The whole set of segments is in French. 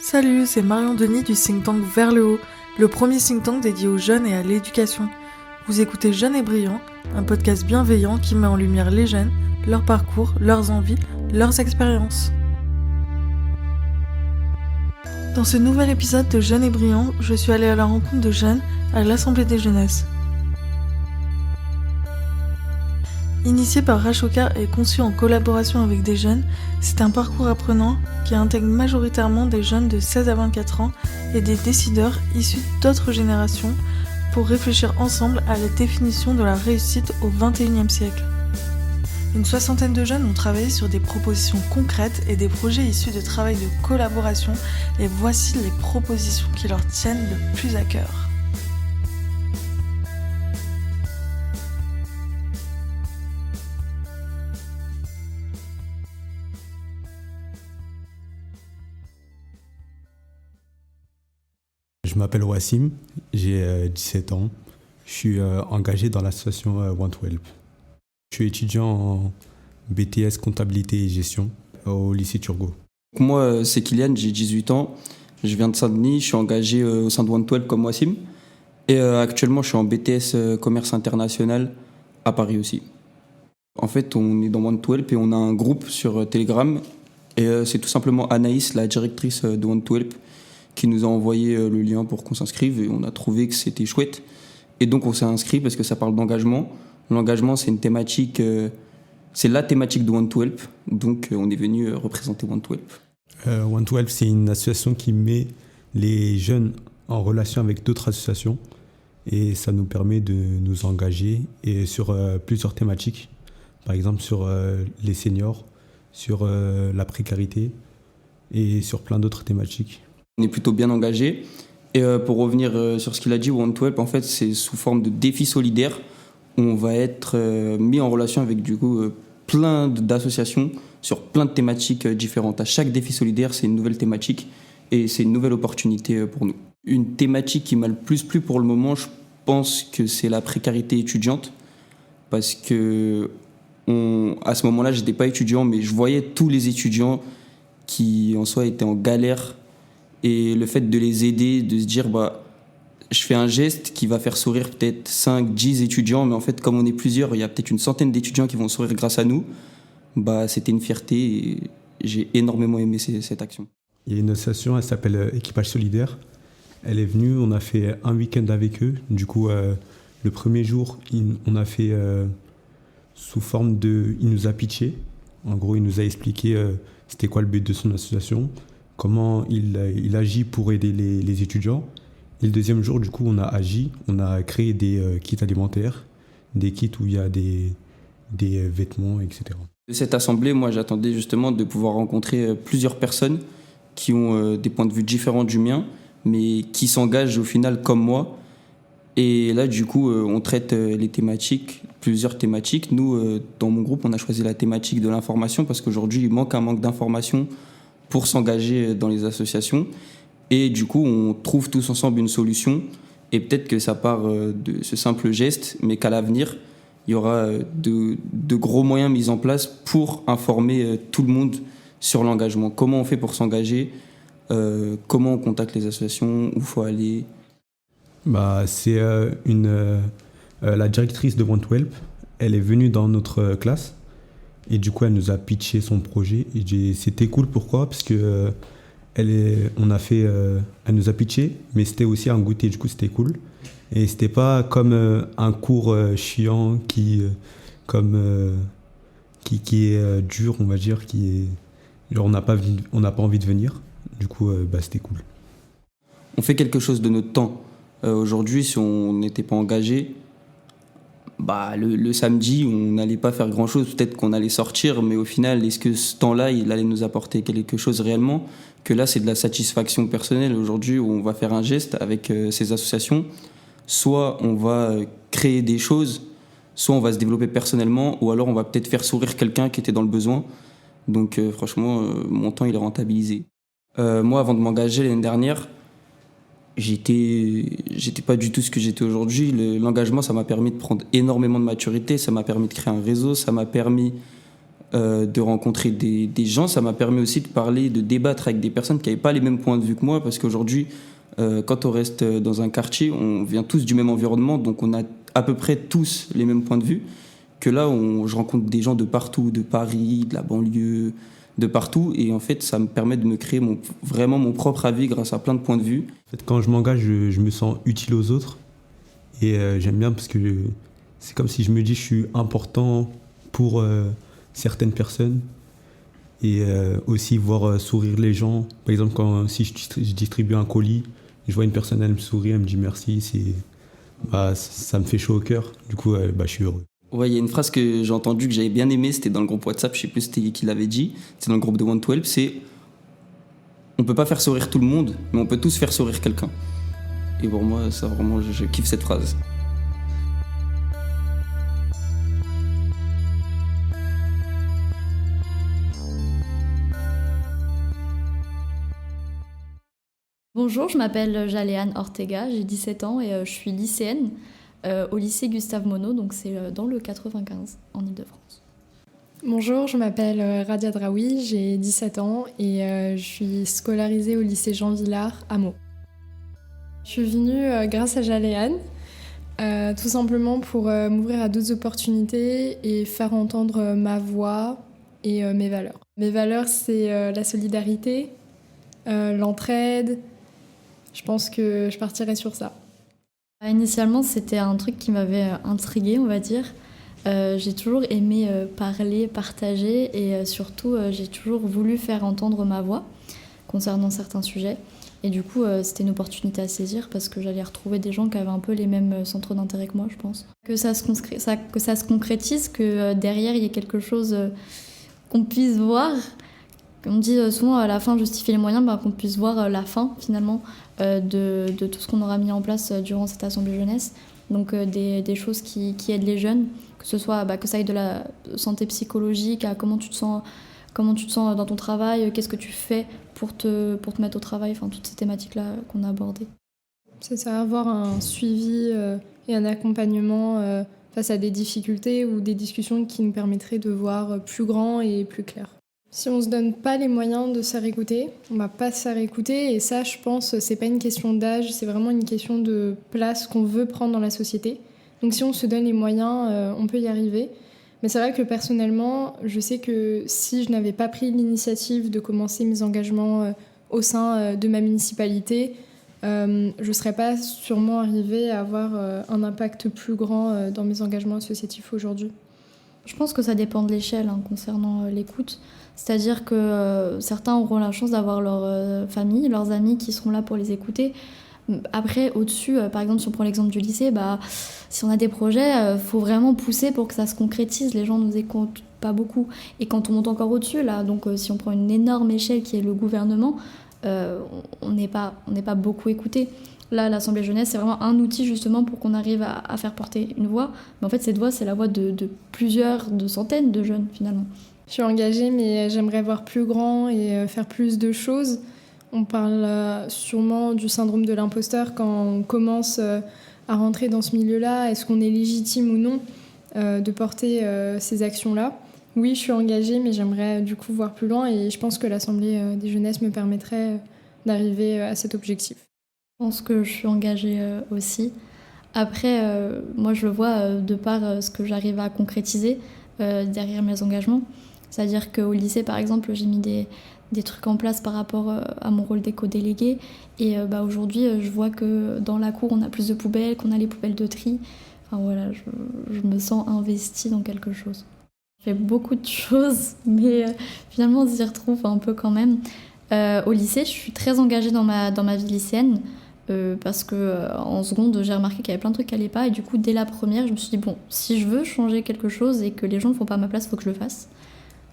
Salut, c'est Marion Denis du think tank Vers le Haut, le premier think tank dédié aux jeunes et à l'éducation. Vous écoutez Jeunes et Brillants, un podcast bienveillant qui met en lumière les jeunes, leur parcours, leurs envies, leurs expériences. Dans ce nouvel épisode de Jeunes et Brillants, je suis allée à la rencontre de jeunes à l'Assemblée des Jeunesses. Initié par Rashoka et conçu en collaboration avec des jeunes, c'est un parcours apprenant qui intègre majoritairement des jeunes de 16 à 24 ans et des décideurs issus d'autres générations pour réfléchir ensemble à la définition de la réussite au XXIe siècle. Une soixantaine de jeunes ont travaillé sur des propositions concrètes et des projets issus de travail de collaboration, et voici les propositions qui leur tiennent le plus à cœur. Je m'appelle Wassim, j'ai 17 ans. Je suis engagé dans l'association Want to Help. Je suis étudiant en BTS comptabilité et gestion au lycée Turgot. Moi, c'est Kylian, j'ai 18 ans. Je viens de Saint-Denis, je suis engagé au sein de Want to Help comme Wassim. Et actuellement, je suis en BTS commerce international à Paris aussi. En fait, on est dans Want to Help et on a un groupe sur Telegram. Et c'est tout simplement Anaïs, la directrice de Want to Help, qui nous a envoyé le lien pour qu'on s'inscrive, et on a trouvé que c'était chouette. Et donc on s'est inscrit parce que ça parle d'engagement. L'engagement, c'est une thématique, c'est la thématique de Want to Help, donc on est venu représenter Want to Help. Want to Help, c'est une association qui met les jeunes en relation avec d'autres associations, et ça nous permet de nous engager et sur plusieurs thématiques, par exemple sur les seniors, sur la précarité et sur plein d'autres thématiques. On est plutôt bien engagé. Et pour revenir sur ce qu'il a dit, Want to Help, en fait, c'est sous forme de défi solidaire. On va être mis en relation avec du coup plein d'associations sur plein de thématiques différentes. À chaque défi solidaire, c'est une nouvelle thématique et c'est une nouvelle opportunité pour nous. Une thématique qui m'a le plus plu pour le moment, je pense que c'est la précarité étudiante, parce que à ce moment-là, j'étais pas étudiant, mais je voyais tous les étudiants qui en soi étaient en galère. Et le fait de les aider, de se dire, je fais un geste qui va faire sourire peut-être 5, 10 étudiants, mais en fait, comme on est plusieurs, il y a peut-être une centaine d'étudiants qui vont sourire grâce à nous. C'était une fierté et j'ai énormément aimé cette action. Il y a une association, elle s'appelle Équipage Solidaire. Elle est venue, on a fait un week-end avec eux. Du coup, le premier jour, on a fait sous forme de... Il nous a pitché. En gros, il nous a expliqué c'était quoi le but de son association, comment il agit pour aider les étudiants. Et le deuxième jour, du coup, on a agi, on a créé des kits alimentaires, des kits où il y a des vêtements, etc. De cette assemblée, moi, j'attendais justement de pouvoir rencontrer plusieurs personnes qui ont des points de vue différents du mien, mais qui s'engagent au final comme moi. Et là, du coup, on traite les thématiques, plusieurs thématiques. Nous, dans mon groupe, on a choisi la thématique de l'information parce qu'aujourd'hui, il manque d'information pour s'engager dans les associations. Et du coup, on trouve tous ensemble une solution. Et peut-être que ça part de ce simple geste, mais qu'à l'avenir, il y aura de gros moyens mis en place pour informer tout le monde sur l'engagement. Comment on fait pour s'engager, comment on contacte les associations, où il faut aller. C'est la directrice de Want to Help. Elle est venue dans notre classe. Et du coup, elle nous a pitché son projet. Et c'était cool, pourquoi ? Parce que elle nous a pitché, mais c'était aussi un goûter, du coup, c'était cool. Et c'était pas comme un cours chiant qui est dur, on va dire, genre on n'a pas envie de venir. Du coup, c'était cool. On fait quelque chose de notre temps. Aujourd'hui, si on n'était pas engagé, le samedi, on n'allait pas faire grand-chose. Peut-être qu'on allait sortir, mais au final, est-ce que ce temps-là, il allait nous apporter quelque chose réellement ? Que là, c'est de la satisfaction personnelle. Aujourd'hui, on va faire un geste avec ces associations. Soit on va créer des choses, soit on va se développer personnellement, ou alors on va peut-être faire sourire quelqu'un qui était dans le besoin. Donc franchement, mon temps, il est rentabilisé. Moi, avant de m'engager l'année dernière, j'étais pas du tout ce que j'étais aujourd'hui. L'engagement, ça m'a permis de prendre énormément de maturité, ça m'a permis de créer un réseau, ça m'a permis de rencontrer des gens. Ça m'a permis aussi de parler, de débattre avec des personnes qui n'avaient pas les mêmes points de vue que moi, parce qu'aujourd'hui, quand on reste dans un quartier, on vient tous du même environnement, donc on a à peu près tous les mêmes points de vue. Que là, je rencontre des gens de partout, de Paris, de la banlieue, de partout, et en fait, ça me permet de me créer vraiment mon propre avis grâce à plein de points de vue. En fait, quand je m'engage, je me sens utile aux autres, et j'aime bien parce que c'est comme si je me dis que je suis important pour certaines personnes, et aussi voir sourire les gens. Par exemple, si je distribue un colis, je vois une personne, elle me sourit, elle me dit merci, ça me fait chaud au cœur. Du coup, je suis heureux. Ouais, il y a une phrase que j'ai entendue que j'avais bien aimée, c'était dans le groupe WhatsApp, je sais plus c'était qui l'avait dit, c'est dans le groupe de 112, c'est on peut pas faire sourire tout le monde, mais on peut tous faire sourire quelqu'un. Et pour moi, ça vraiment, je kiffe cette phrase. Bonjour, je m'appelle Jaléane Ortega, j'ai 17 ans et je suis lycéenne au lycée Gustave Monod, donc c'est dans le 95 en Ile-de-France. Bonjour, je m'appelle Radia Draoui, j'ai 17 ans et je suis scolarisée au lycée Jean Villard à Meaux. Je suis venue grâce à Jaléane, tout simplement pour m'ouvrir à d'autres opportunités et faire entendre ma voix et mes valeurs. Mes valeurs, c'est la solidarité, l'entraide. Je pense que je partirai sur ça. Initialement, c'était un truc qui m'avait intriguée, on va dire. J'ai toujours aimé parler, partager et surtout, j'ai toujours voulu faire entendre ma voix concernant certains sujets. Et du coup, c'était une opportunité à saisir parce que j'allais retrouver des gens qui avaient un peu les mêmes centres d'intérêt que moi, je pense. Que ça se concrétise, que derrière, il y ait quelque chose qu'on puisse voir. On dit souvent à la fin justifier les moyens, qu'on puisse voir la fin finalement de tout ce qu'on aura mis en place durant cette assemblée jeunesse. Donc des choses qui aident les jeunes, que ce soit que ça aille de la santé psychologique à comment tu te sens dans ton travail, qu'est-ce que tu fais pour te mettre au travail, enfin toutes ces thématiques-là qu'on a abordées. C'est ça, avoir un suivi et un accompagnement face à des difficultés ou des discussions qui nous permettraient de voir plus grand et plus clair. Si on ne se donne pas les moyens de se faire écouter, on ne va pas se faire écouter. Et ça, je pense, c'est pas une question d'âge, c'est vraiment une question de place qu'on veut prendre dans la société. Donc si on se donne les moyens, on peut y arriver. Mais c'est vrai que personnellement, je sais que si je n'avais pas pris l'initiative de commencer mes engagements au sein de ma municipalité, je ne serais pas sûrement arrivée à avoir un impact plus grand dans mes engagements associatifs aujourd'hui. Je pense que ça dépend de l'échelle concernant l'écoute. C'est-à-dire que certains auront la chance d'avoir leur famille, leurs amis qui seront là pour les écouter. Après, au-dessus, par exemple, si on prend l'exemple du lycée, si on a des projets, faut vraiment pousser pour que ça se concrétise. Les gens nous écoutent pas beaucoup. Et quand on monte encore au-dessus, là, donc si on prend une énorme échelle qui est le gouvernement, on n'est pas beaucoup écouté. Là, l'Assemblée jeunesse, c'est vraiment un outil justement pour qu'on arrive à faire porter une voix. Mais en fait, cette voix, c'est la voix de centaines de jeunes, finalement. Je suis engagée, mais j'aimerais voir plus grand et faire plus de choses. On parle sûrement du syndrome de l'imposteur quand on commence à rentrer dans ce milieu-là. Est-ce qu'on est légitime ou non de porter ces actions-là ? Oui, je suis engagée, mais j'aimerais du coup voir plus loin et je pense que l'Assemblée des jeunesses me permettrait d'arriver à cet objectif. Je pense que je suis engagée aussi. Après, moi, je le vois de par ce que j'arrive à concrétiser derrière mes engagements. C'est-à-dire qu'au lycée, par exemple, j'ai mis des trucs en place par rapport à mon rôle d'éco-délégué. Et aujourd'hui, je vois que dans la cour, on a plus de poubelles, qu'on a les poubelles de tri. Enfin voilà, je me sens investie dans quelque chose. Je fais beaucoup de choses, mais finalement, on s'y retrouve un peu quand même. Au lycée, je suis très engagée dans ma vie lycéenne. Parce que en seconde, j'ai remarqué qu'il y avait plein de trucs qui n'allaient pas. Et du coup, dès la première, je me suis dit, bon, si je veux changer quelque chose et que les gens ne le font pas à ma place, il faut que je le fasse.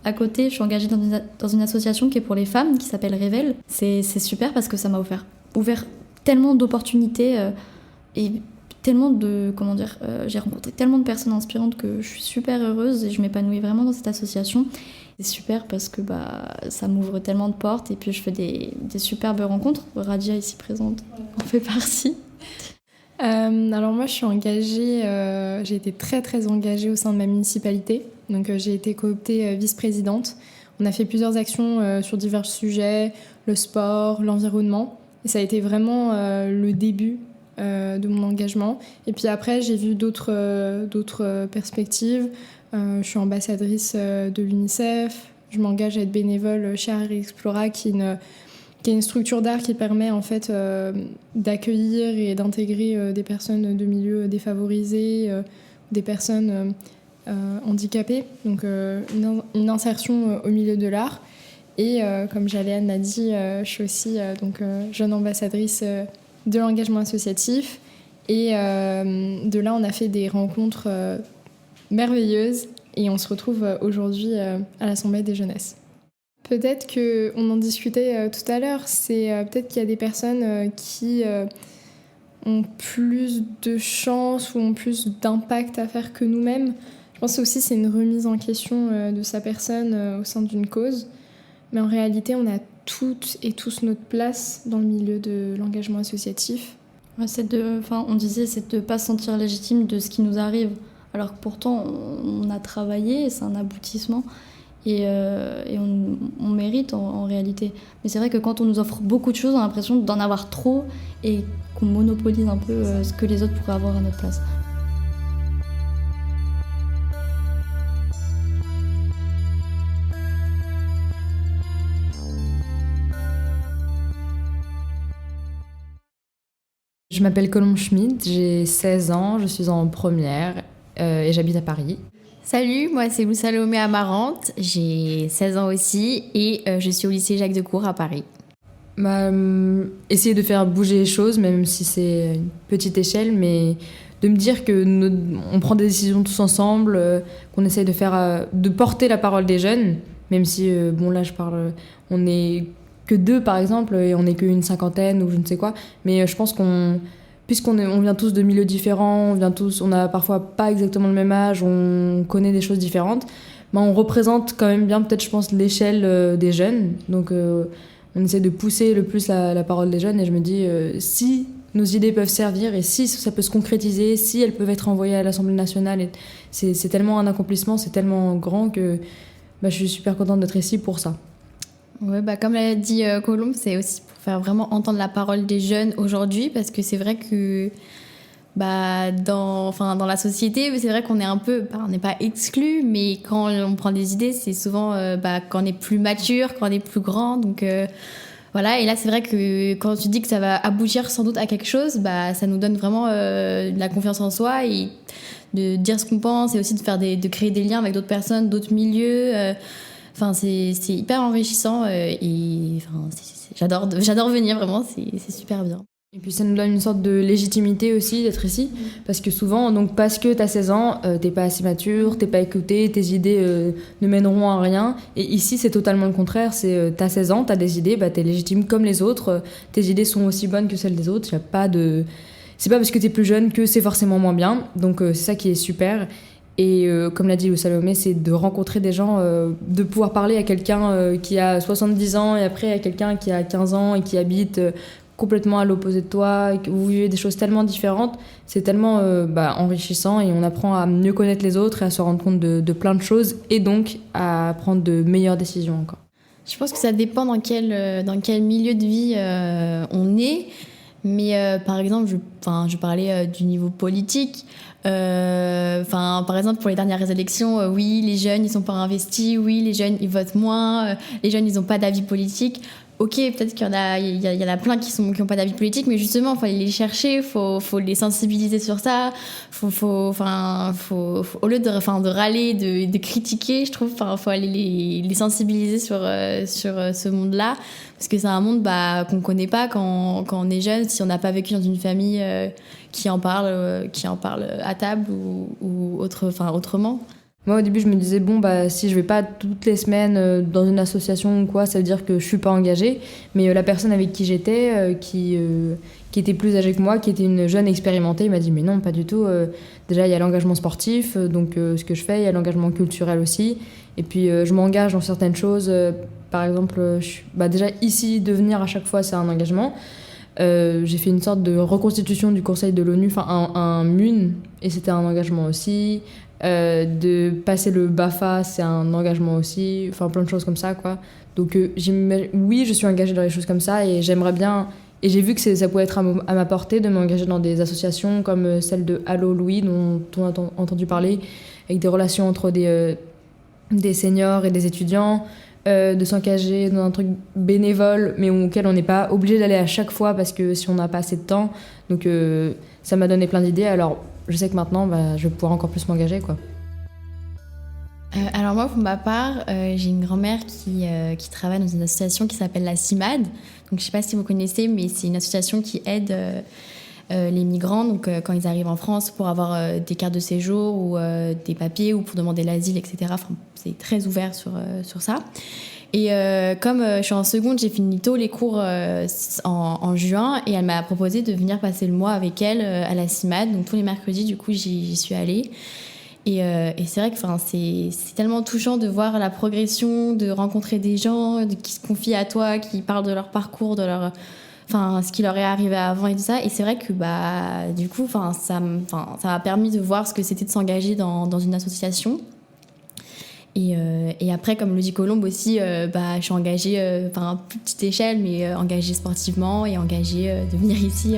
À côté, je suis engagée dans une association qui est pour les femmes, qui s'appelle Révèle. C'est super parce que ça m'a ouvert tellement d'opportunités et tellement de... j'ai rencontré tellement de personnes inspirantes que je suis super heureuse et je m'épanouis vraiment dans cette association. C'est super parce que ça m'ouvre tellement de portes et puis je fais des superbes rencontres. Radia, ici présente, en fait partie. Alors moi, je suis engagée, j'ai été très très engagée au sein de ma municipalité. Donc j'ai été cooptée vice-présidente. On a fait plusieurs actions sur divers sujets, le sport, l'environnement. Et ça a été vraiment le début de mon engagement. Et puis après, j'ai vu d'autres perspectives. Je suis ambassadrice de l'UNICEF. Je m'engage à être bénévole chez Art Explora, qui est une structure d'art qui permet en fait d'accueillir et d'intégrer des personnes de milieux défavorisés, des personnes handicapées, donc une insertion au milieu de l'art. Et comme Jaléane l'a dit, je suis aussi jeune ambassadrice de l'engagement associatif. Et de là, on a fait des rencontres merveilleuses et on se retrouve aujourd'hui à l'Assemblée des jeunesses. Peut-être qu'on en discutait tout à l'heure, c'est peut-être qu'il y a des personnes qui ont plus de chance ou ont plus d'impact à faire que nous-mêmes. Je pense aussi que c'est une remise en question de sa personne au sein d'une cause. Mais en réalité, on a toutes et tous notre place dans le milieu de l'engagement associatif. Ouais, on disait, c'est de ne pas se sentir légitime de ce qui nous arrive. Alors que pourtant, on a travaillé, c'est un aboutissement. Et on mérite en réalité. Mais c'est vrai que quand on nous offre beaucoup de choses, on a l'impression d'en avoir trop et qu'on monopolise un peu ce que les autres pourraient avoir à notre place. Je m'appelle Colombe Schmidt, j'ai 16 ans, je suis en première et j'habite à Paris. Salut, moi c'est Lou Salomé Amarante, j'ai 16 ans aussi et je suis au lycée Jacques Decour à Paris. Essayer de faire bouger les choses, même si c'est une petite échelle, mais de me dire qu'on prend des décisions tous ensemble, qu'on essaye de porter la parole des jeunes, même si, là je parle, on est que 2 par exemple, et on n'est qu'une cinquantaine ou je ne sais quoi, mais je pense puisqu'on vient tous de milieux différents, on n'a parfois pas exactement le même âge, on connaît des choses différentes, on représente quand même bien peut-être je pense l'échelle des jeunes, donc on essaie de pousser le plus la parole des jeunes et je me dis si nos idées peuvent servir et si ça peut se concrétiser, si elles peuvent être envoyées à l'Assemblée nationale, c'est tellement un accomplissement, c'est tellement grand que je suis super contente d'être ici pour ça. Ouais, comme l'a dit Colombe, c'est aussi pour faire vraiment entendre la parole des jeunes aujourd'hui, parce que c'est vrai que dans la société, c'est vrai qu'on est un peu, on n'est pas exclu, mais quand on prend des idées, c'est souvent quand on est plus mature, quand on est plus grand, donc voilà. Et là, c'est vrai que quand tu dis que ça va aboutir sans doute à quelque chose, ça nous donne vraiment de la confiance en soi et de dire ce qu'on pense et aussi de créer des liens avec d'autres personnes, d'autres milieux. C'est hyper enrichissant j'adore venir, vraiment, c'est super bien. Et puis ça nous donne une sorte de légitimité aussi d'être ici, parce que souvent, donc parce que t'as 16 ans, t'es pas assez mature, t'es pas écouté, tes idées ne mèneront à rien. Et ici, c'est totalement le contraire, t'as 16 ans, t'as des idées, t'es légitime comme les autres, tes idées sont aussi bonnes que celles des autres, c'est pas parce que t'es plus jeune que c'est forcément moins bien, donc c'est ça qui est super. Et comme l'a dit Lou Salomé, c'est de rencontrer des gens, de pouvoir parler à quelqu'un qui a 70 ans et après à quelqu'un qui a 15 ans et qui habite complètement à l'opposé de toi, où vous vivez des choses tellement différentes. C'est tellement enrichissant et on apprend à mieux connaître les autres et à se rendre compte de plein de choses et donc à prendre de meilleures décisions encore. Je pense que ça dépend dans quel milieu de vie on est. Mais par exemple, je parlais du niveau politique. Par exemple, pour les dernières élections, oui, les jeunes, ils sont pas investis. Oui, les jeunes, ils votent moins. Les jeunes, ils ont pas d'avis politique. Ok, peut-être qu'il y en a plein qui ont pas d'avis politique, mais justement, faut aller les chercher, faut les sensibiliser sur ça. Au lieu de râler, de critiquer, je trouve, faut aller les sensibiliser sur ce monde-là, parce que c'est un monde qu'on connaît pas quand on est jeune, si on n'a pas vécu dans une famille qui en parle à table ou autrement. Moi, au début, je me disais, si je vais pas toutes les semaines dans une association ou quoi, ça veut dire que je suis pas engagée. Mais la personne avec qui j'étais, qui était plus âgée que moi, qui était une jeune expérimentée, il m'a dit, mais non, pas du tout. Déjà, il y a l'engagement sportif, donc ce que je fais, il y a l'engagement culturel aussi. Et puis, je m'engage dans certaines choses. Par exemple, déjà, ici, de venir à chaque fois, c'est un engagement. J'ai fait une sorte de reconstitution du Conseil de l'ONU, enfin un MUN, et c'était un engagement aussi. De passer le BAFA, c'est un engagement aussi, enfin plein de choses comme ça, quoi. Donc oui, je suis engagée dans les choses comme ça, et j'aimerais bien, et j'ai vu que ça pouvait être à ma portée de m'engager dans des associations comme celle de Allo Louis, dont on a entendu parler, avec des relations entre des seniors et des étudiants, de s'engager dans un truc bénévole, mais auquel on n'est pas obligé d'aller à chaque fois parce que si on n'a pas assez de temps. Donc ça m'a donné plein d'idées. Alors je sais que maintenant, je vais pouvoir encore plus m'engager, quoi. Alors moi, pour ma part, j'ai une grand-mère qui travaille dans une association qui s'appelle la CIMAD. Donc je sais pas si vous connaissez, mais c'est une association qui aide les migrants, donc quand ils arrivent en France pour avoir des cartes de séjour ou des papiers ou pour demander l'asile, etc. Enfin, c'est très ouvert sur ça. Et comme je suis en seconde, j'ai fini tôt les cours en juin, et elle m'a proposé de venir passer le mois avec elle à la CIMAD. Donc tous les mercredis, du coup, j'y suis allée. Et c'est vrai que c'est tellement touchant de voir la progression, de rencontrer des gens qui se confient à toi, qui parlent de leur parcours, de ce qui leur est arrivé avant et tout ça. Et c'est vrai que du coup, ça m'a permis de voir ce que c'était de s'engager dans une association. Et après, comme le dit Colombe aussi, je suis engagée, à plus petite échelle, mais engagée sportivement et engagée de venir ici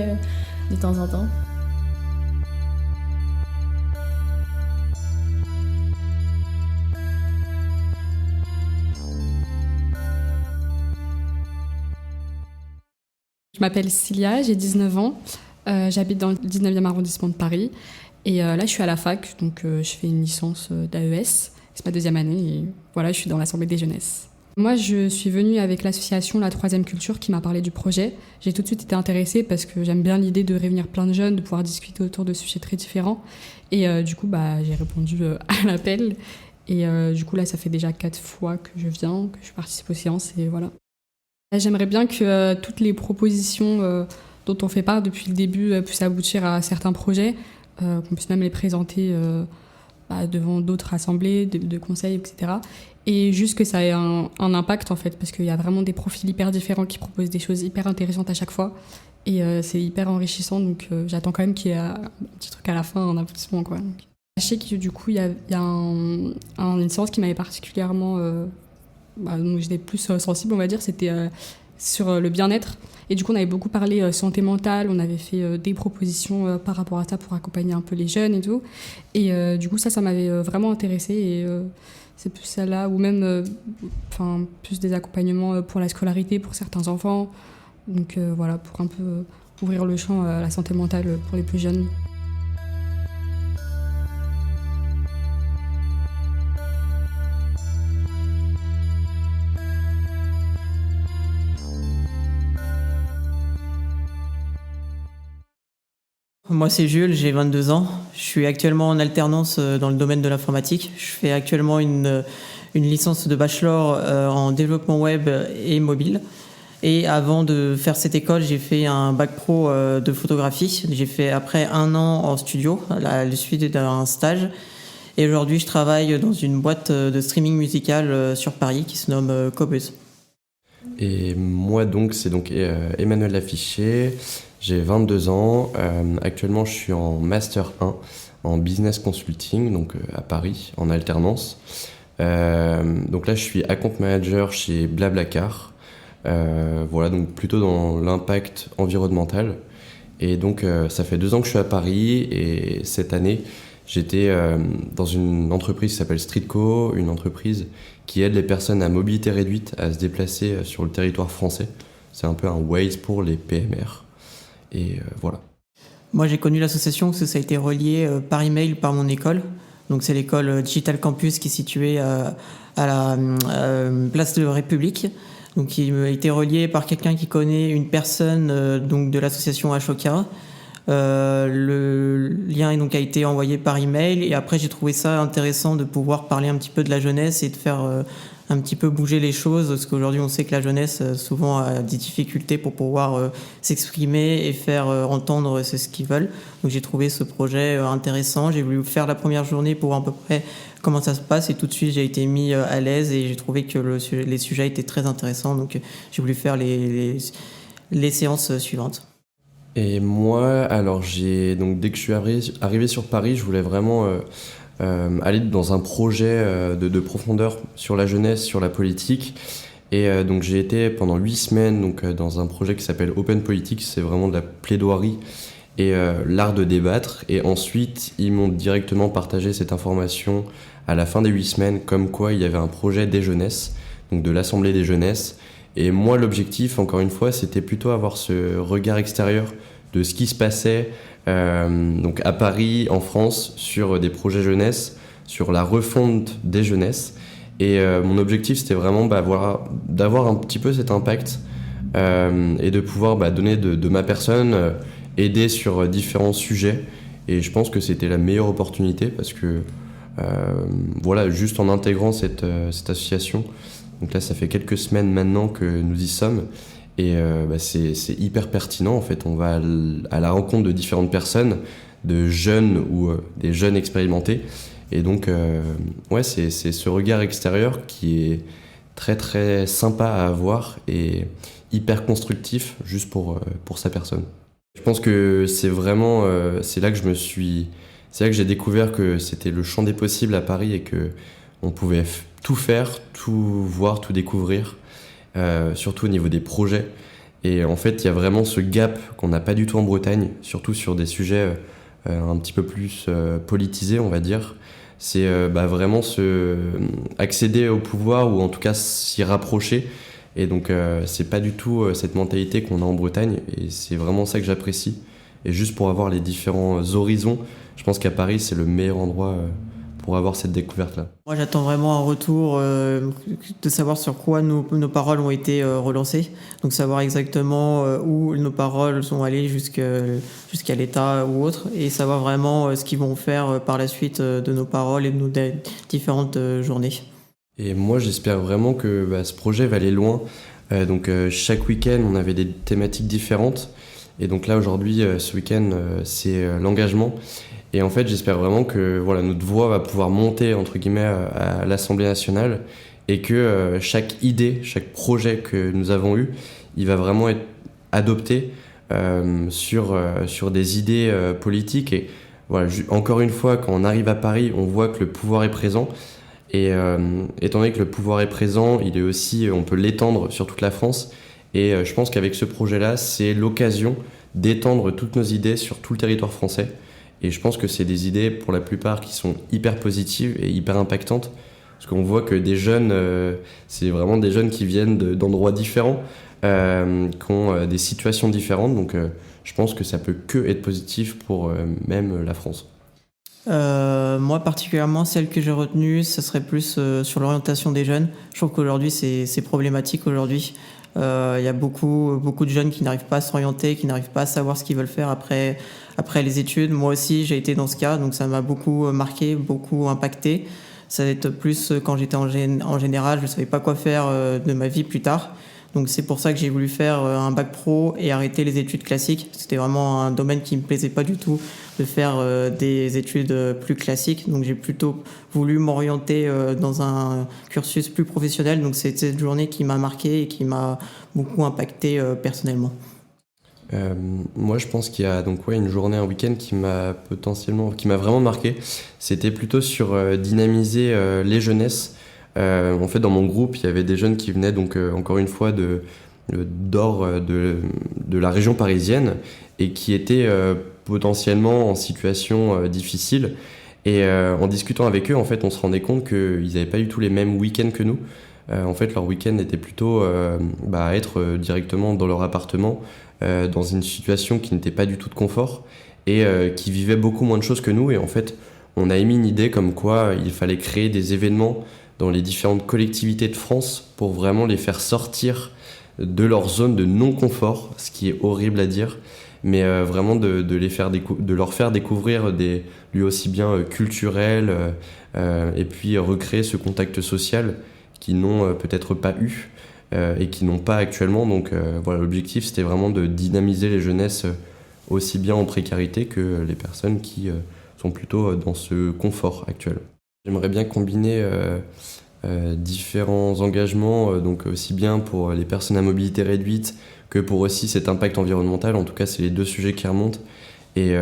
de temps en temps. Je m'appelle Cilia, j'ai 19 ans, j'habite dans le 19e arrondissement de Paris, et là je suis à la fac, donc je fais une licence d'AES, c'est ma 2e année, et voilà, je suis dans l'Assemblée des jeunesses. Moi je suis venue avec l'association La Troisième Culture qui m'a parlé du projet. J'ai tout de suite été intéressée parce que j'aime bien l'idée de réunir plein de jeunes, de pouvoir discuter autour de sujets très différents, et du coup j'ai répondu à l'appel, et du coup là ça fait déjà 4 fois que je viens, que je participe aux séances, et voilà. J'aimerais bien que toutes les propositions dont on fait part depuis le début puissent aboutir à certains projets, qu'on puisse même les présenter devant d'autres assemblées, de conseils, etc. Et juste que ça ait un impact, en fait, parce qu'il y a vraiment des profils hyper différents qui proposent des choses hyper intéressantes à chaque fois. Et c'est hyper enrichissant, donc j'attends quand même qu'il y ait un petit truc à la fin, un aboutissement, quoi. Donc. Je sais que du coup, il y a une séance qui m'avait particulièrement... donc j'étais plus sensible, on va dire, c'était sur le bien-être. Et du coup, on avait beaucoup parlé santé mentale, on avait fait des propositions par rapport à ça pour accompagner un peu les jeunes et tout. Et du coup, ça m'avait vraiment intéressée. Et c'est plus ça là, ou même plus des accompagnements pour la scolarité pour certains enfants. Donc voilà, pour un peu ouvrir le champ à la santé mentale pour les plus jeunes. Moi, c'est Jules, j'ai 22 ans. Je suis actuellement en alternance dans le domaine de l'informatique. Je fais actuellement une licence de bachelor en développement web et mobile. Et avant de faire cette école, j'ai fait un bac pro de photographie. J'ai fait après 1 an en studio, à la suite d'un stage. Et aujourd'hui, je travaille dans une boîte de streaming musical sur Paris qui se nomme Cobuzz. Et moi, c'est Emmanuel Lafiché. J'ai 22 ans. Actuellement, je suis en Master 1 en Business Consulting, donc à Paris, en alternance. Donc là, je suis account manager chez Blablacar. Voilà, donc plutôt dans l'impact environnemental. Et donc, ça fait 2 ans que je suis à Paris. Et cette année, j'étais dans une entreprise qui s'appelle Streetco, une entreprise qui aide les personnes à mobilité réduite à se déplacer sur le territoire français. C'est un peu un Waze pour les PMR. Et voilà. Moi, j'ai connu l'association parce que ça a été relié par email par mon école. Donc, c'est l'école Digital Campus qui est située à la place de la République. Donc, il a été relié par quelqu'un qui connaît une personne donc de l'association Ashoka. Le lien donc a été envoyé par email et après j'ai trouvé ça intéressant de pouvoir parler un petit peu de la jeunesse et de faire un petit peu bouger les choses parce qu'aujourd'hui on sait que la jeunesse souvent a des difficultés pour pouvoir s'exprimer et faire entendre ce qu'ils veulent. Donc j'ai trouvé ce projet intéressant, j'ai voulu faire la première journée pour voir à peu près comment ça se passe et tout de suite j'ai été mis à l'aise et j'ai trouvé que les sujets étaient très intéressants donc j'ai voulu faire les séances suivantes. Et moi, alors dès que je suis arrivé sur Paris, je voulais vraiment aller dans un projet de profondeur sur la jeunesse, sur la politique. Et donc j'ai été pendant 8 semaines dans un projet qui s'appelle Open Politics, c'est vraiment de la plaidoirie et l'art de débattre. Et ensuite, ils m'ont directement partagé cette information à la fin des 8 semaines, comme quoi il y avait un projet des jeunesses, donc de l'Assemblée des jeunesses. Et moi, l'objectif, encore une fois, c'était plutôt avoir ce regard extérieur de ce qui se passait donc à Paris, en France, sur des projets jeunesse, sur la refonte des jeunesses. Et mon objectif, c'était vraiment d'avoir un petit peu cet impact et de pouvoir donner de ma personne, aider sur différents sujets. Et je pense que c'était la meilleure opportunité parce que juste en intégrant cette association, donc là ça fait quelques semaines maintenant que nous y sommes, et c'est hyper pertinent en fait. On va à la rencontre de différentes personnes, de jeunes ou des jeunes expérimentés. Et donc, c'est ce regard extérieur qui est très très sympa à avoir et hyper constructif juste pour sa personne. Je pense que c'est vraiment, c'est là que j'ai découvert que c'était le champ des possibles à Paris et que on pouvait tout faire, tout voir, tout découvrir, surtout au niveau des projets. Et en fait, il y a vraiment ce gap qu'on n'a pas du tout en Bretagne, surtout sur des sujets un petit peu plus politisés, on va dire. C'est vraiment accéder au pouvoir ou en tout cas s'y rapprocher. Et donc c'est pas du tout cette mentalité qu'on a en Bretagne et c'est vraiment ça que j'apprécie. Et juste pour avoir les différents horizons, je pense qu'à Paris c'est le meilleur endroit pour avoir cette découverte-là. Moi j'attends vraiment un retour de savoir sur quoi nos paroles ont été relancées. Donc savoir exactement où nos paroles sont allées jusqu'à l'État ou autre, et savoir vraiment ce qu'ils vont faire par la suite de nos paroles et de nos différentes journées. Et moi j'espère vraiment que ce projet va aller loin. Chaque week-end on avait des thématiques différentes. Et donc là aujourd'hui, ce week-end, c'est l'engagement. Et en fait, j'espère vraiment que notre voix va pouvoir monter entre guillemets à l'Assemblée nationale et que chaque idée, chaque projet que nous avons eu, il va vraiment être adopté sur des idées politiques. Et encore une fois, quand on arrive à Paris, on voit que le pouvoir est présent. Et étant donné que le pouvoir est présent, il est aussi, on peut l'étendre sur toute la France. Et je pense qu'avec ce projet-là, c'est l'occasion d'étendre toutes nos idées sur tout le territoire français. Et je pense que c'est des idées, pour la plupart, qui sont hyper positives et hyper impactantes. Parce qu'on voit que des jeunes, c'est vraiment des jeunes qui viennent d'endroits différents, qui ont des situations différentes. Donc je pense que ça peut que être positif pour même la France. Moi particulièrement, celle que j'ai retenue, ce serait plus sur l'orientation des jeunes. Je trouve qu'aujourd'hui c'est problématique aujourd'hui. Il y a beaucoup de jeunes qui n'arrivent pas à s'orienter, qui n'arrivent pas à savoir ce qu'ils veulent faire après les études. Moi aussi j'ai été dans ce cas, donc ça m'a beaucoup marqué, beaucoup impacté. Ça va être plus quand j'étais en général, je ne savais pas quoi faire de ma vie plus tard. Donc c'est pour ça que j'ai voulu faire un bac pro et arrêter les études classiques. C'était vraiment un domaine qui me plaisait pas du tout de faire des études plus classiques. Donc j'ai plutôt voulu m'orienter dans un cursus plus professionnel. Donc c'est cette journée qui m'a marqué et qui m'a beaucoup impacté personnellement. Moi je pense qu'il y a une journée, un week-end qui m'a vraiment marqué. C'était plutôt sur dynamiser les jeunesses. En fait, dans mon groupe, il y avait des jeunes qui venaient encore une fois de la région parisienne et qui étaient potentiellement en situation difficile. Et en discutant avec eux, en fait, on se rendait compte qu'ils n'avaient pas du tout les mêmes week-ends que nous. En fait, leur week-end était plutôt être directement dans leur appartement, dans une situation qui n'était pas du tout de confort et qui vivaient beaucoup moins de choses que nous. Et en fait, on a émis une idée comme quoi il fallait créer des événements dans les différentes collectivités de France pour vraiment les faire sortir de leur zone de non-confort, ce qui est horrible à dire, mais vraiment de leur faire découvrir des lieux aussi bien culturels et puis recréer ce contact social qu'ils n'ont peut-être pas eu et qu'ils n'ont pas actuellement. Donc l'objectif c'était vraiment de dynamiser les jeunesses aussi bien en précarité que les personnes qui sont plutôt dans ce confort actuel. J'aimerais bien combiner différents engagements, donc aussi bien pour les personnes à mobilité réduite que pour aussi cet impact environnemental. En tout cas, c'est les deux sujets qui remontent. Et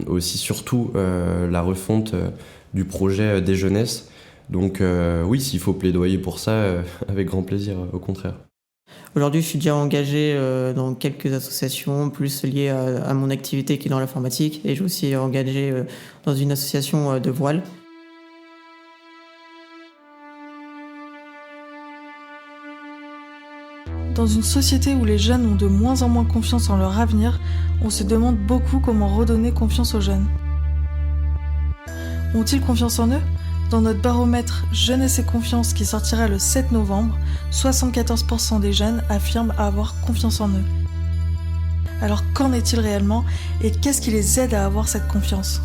aussi, surtout, la refonte du projet des jeunesses. Donc oui, s'il faut plaidoyer pour ça, avec grand plaisir, au contraire. Aujourd'hui, je suis déjà engagé dans quelques associations, plus liées à mon activité qui est dans l'informatique. Et je suis aussi engagé dans une association de voile. Dans une société où les jeunes ont de moins en moins confiance en leur avenir, on se demande beaucoup comment redonner confiance aux jeunes. Ont-ils confiance en eux ? Dans notre baromètre Jeunesse et confiance qui sortira le 7 novembre, 74% des jeunes affirment avoir confiance en eux. Alors qu'en est-il réellement et qu'est-ce qui les aide à avoir cette confiance ?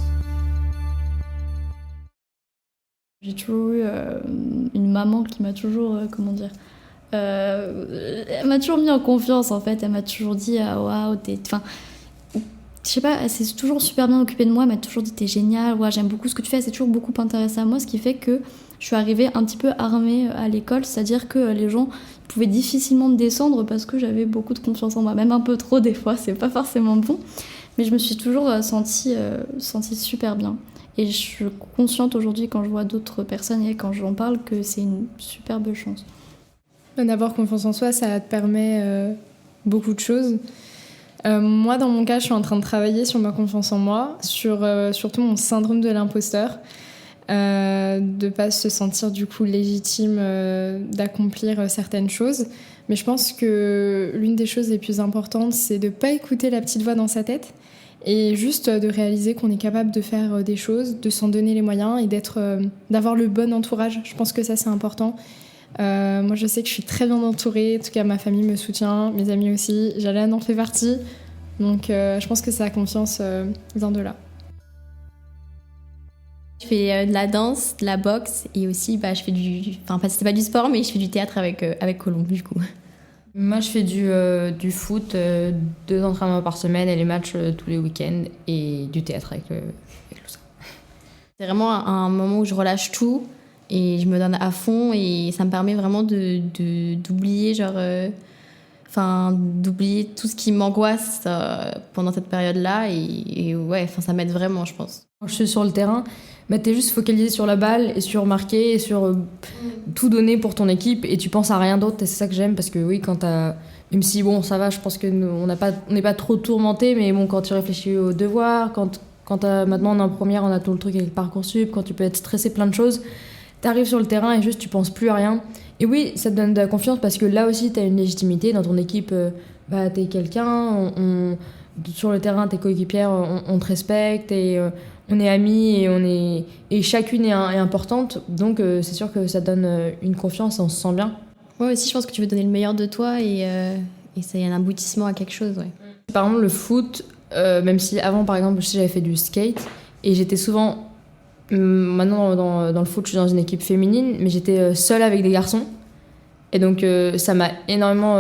J'ai toujours eu une maman qui m'a toujours, elle m'a toujours mis en confiance en fait. Elle m'a toujours dit waouh, enfin, je sais pas, elle s'est toujours super bien occupée de moi. Elle m'a toujours dit t'es génial, ouais, j'aime beaucoup ce que tu fais. Elle s'est toujours beaucoup intéressée à moi, ce qui fait que je suis arrivée un petit peu armée à l'école, c'est-à-dire que les gens pouvaient difficilement me descendre parce que j'avais beaucoup de confiance en moi, même un peu trop des fois. C'est pas forcément bon, mais je me suis toujours sentie super bien. Et je suis consciente aujourd'hui quand je vois d'autres personnes et quand j'en parle que c'est une superbe chance. D'avoir confiance en soi, ça te permet beaucoup de choses. Moi, dans mon cas, je suis en train de travailler sur ma confiance en moi, sur surtout mon syndrome de l'imposteur, de pas se sentir du coup légitime d'accomplir certaines choses. Mais je pense que l'une des choses les plus importantes, c'est de pas écouter la petite voix dans sa tête et juste de réaliser qu'on est capable de faire des choses, de s'en donner les moyens et d'avoir le bon entourage. Je pense que ça, c'est important. Moi, je sais que je suis très bien entourée. En tout cas, ma famille me soutient, mes amis aussi. Jalane en fait partie. Donc, je pense que sa confiance vient de là. Je fais de la danse, de la boxe et aussi, je fais c'est pas du sport, mais je fais du théâtre avec Colombe, du coup. Moi, je fais du foot, 2 entraînements par semaine et les matchs tous les week-ends et du théâtre avec ça. C'est vraiment un moment où je relâche tout et je me donne à fond et ça me permet vraiment d'oublier d'oublier tout ce qui m'angoisse pendant cette période-là et ça m'aide vraiment, je pense. Quand je suis sur le terrain, t'es juste focalisé sur la balle et sur marquer et sur tout donner pour ton équipe et tu penses à rien d'autre et c'est ça que j'aime parce que oui, quand même si bon ça va, je pense que on n'est pas trop tourmenté, mais bon, quand tu réfléchis aux devoirs, quand maintenant on est en première, on a tout le truc avec Parcoursup, quand tu peux être stressé plein de choses, t'arrives sur le terrain et juste tu penses plus à rien. Et oui, ça te donne de la confiance parce que là aussi t'as une légitimité dans ton équipe, t'es quelqu'un, sur le terrain tes coéquipières, on te respecte et on est amis et chacune est importante, donc c'est sûr que ça donne une confiance et on se sent bien. Ouais, aussi je pense que tu veux donner le meilleur de toi et ça y a un aboutissement à quelque chose. Ouais. Par exemple le foot, même si avant par exemple j'avais fait du skate et j'étais souvent maintenant dans le foot je suis dans une équipe féminine mais j'étais seule avec des garçons et donc ça m'a énormément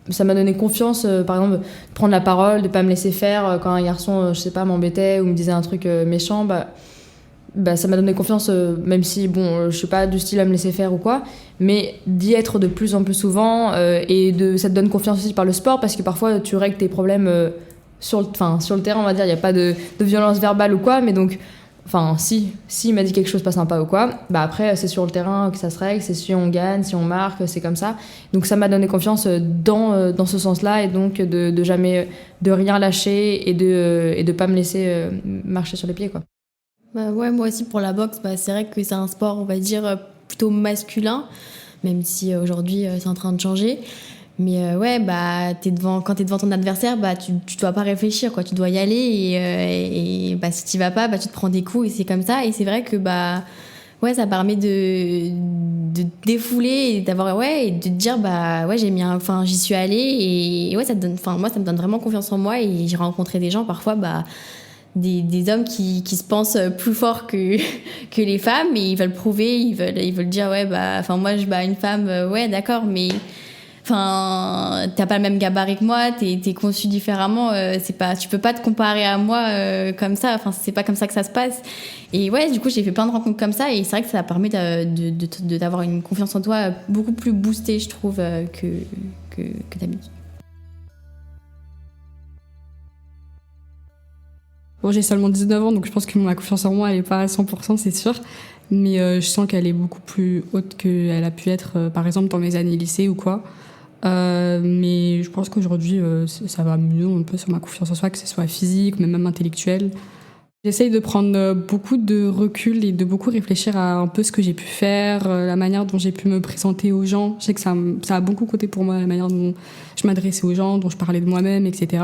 ça m'a donné confiance par exemple de prendre la parole, de pas me laisser faire quand un garçon je sais pas m'embêtait ou me disait un truc méchant, ça m'a donné confiance même si bon je suis pas du style à me laisser faire ou quoi, mais d'y être de plus en plus souvent ça te donne confiance aussi par le sport parce que parfois tu règles tes problèmes sur le terrain, on va dire, il y a pas de violence verbale ou quoi, mais donc si il m'a dit quelque chose pas sympa ou quoi, après c'est sur le terrain que ça se règle, c'est si on gagne, si on marque, c'est comme ça. Donc ça m'a donné confiance dans ce sens-là et donc de jamais de rien lâcher et de pas me laisser marcher sur les pieds quoi. Ouais, moi aussi pour la boxe, c'est vrai que c'est un sport, on va dire plutôt masculin, même si aujourd'hui c'est en train de changer. Mais quand t'es devant ton adversaire, tu dois pas réfléchir, quoi. Tu dois y aller et si t'y vas pas, tu te prends des coups et c'est comme ça. Et c'est vrai que ça permet de défouler et d'avoir et de te dire j'y suis allée et ça te donne, moi ça me donne vraiment confiance en moi et j'ai rencontré des gens parfois des hommes qui se pensent plus forts que les femmes et ils veulent prouver, ils veulent dire moi je bats une femme, d'accord, mais t'as pas le même gabarit que moi, t'es conçu différemment, tu peux pas te comparer à moi comme ça, c'est pas comme ça que ça se passe. Et du coup j'ai fait plein de rencontres comme ça et c'est vrai que ça permet d'avoir une confiance en toi beaucoup plus boostée, je trouve, que d'habitude. Bon, j'ai seulement 19 ans, donc je pense que ma confiance en moi, elle est pas à 100%, c'est sûr. Mais je sens qu'elle est beaucoup plus haute qu'elle a pu être, par exemple, dans mes années lycée ou quoi. Mais je pense qu'aujourd'hui, ça va mieux un peu sur ma confiance en soi, que ce soit physique, mais même intellectuelle. J'essaye de prendre beaucoup de recul et de beaucoup réfléchir à un peu ce que j'ai pu faire, la manière dont j'ai pu me présenter aux gens. Je sais que ça a beaucoup compté pour moi, la manière dont je m'adressais aux gens, dont je parlais de moi-même, etc.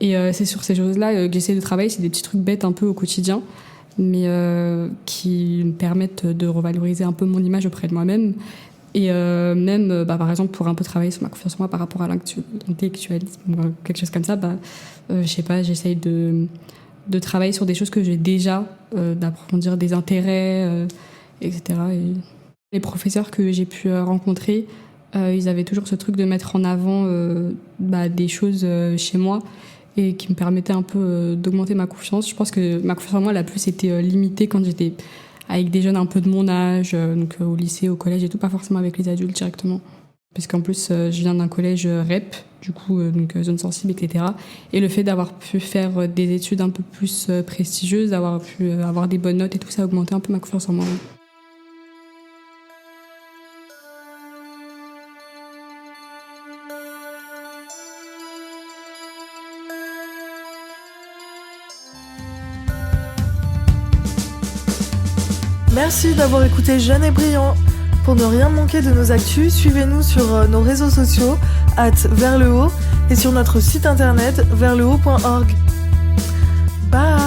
Et c'est sur ces choses-là que j'essaie de travailler. C'est des petits trucs bêtes un peu au quotidien, mais qui me permettent de revaloriser un peu mon image auprès de moi-même. Et même, par exemple, pour un peu travailler sur ma confiance en moi par rapport à l'intellectualisme, quelque chose comme ça, je sais pas, j'essaye de travailler sur des choses que j'ai déjà, d'approfondir des intérêts, etc. Et les professeurs que j'ai pu rencontrer, ils avaient toujours ce truc de mettre en avant des choses chez moi et qui me permettaient un peu d'augmenter ma confiance. Je pense que ma confiance en moi, elle a plus été limitée quand j'étais avec des jeunes un peu de mon âge, donc au lycée, au collège et tout, pas forcément avec les adultes directement. Parce qu'en plus, je viens d'un collège REP, du coup, donc zone sensible, etc. Et le fait d'avoir pu faire des études un peu plus prestigieuses, d'avoir pu avoir des bonnes notes et tout, ça a augmenté un peu ma confiance en moi. Merci d'avoir écouté Jeunes et Brillants. Pour ne rien manquer de nos actus, suivez-nous sur nos réseaux sociaux @verslhaut et sur notre site internet verslhaut.org. Bye.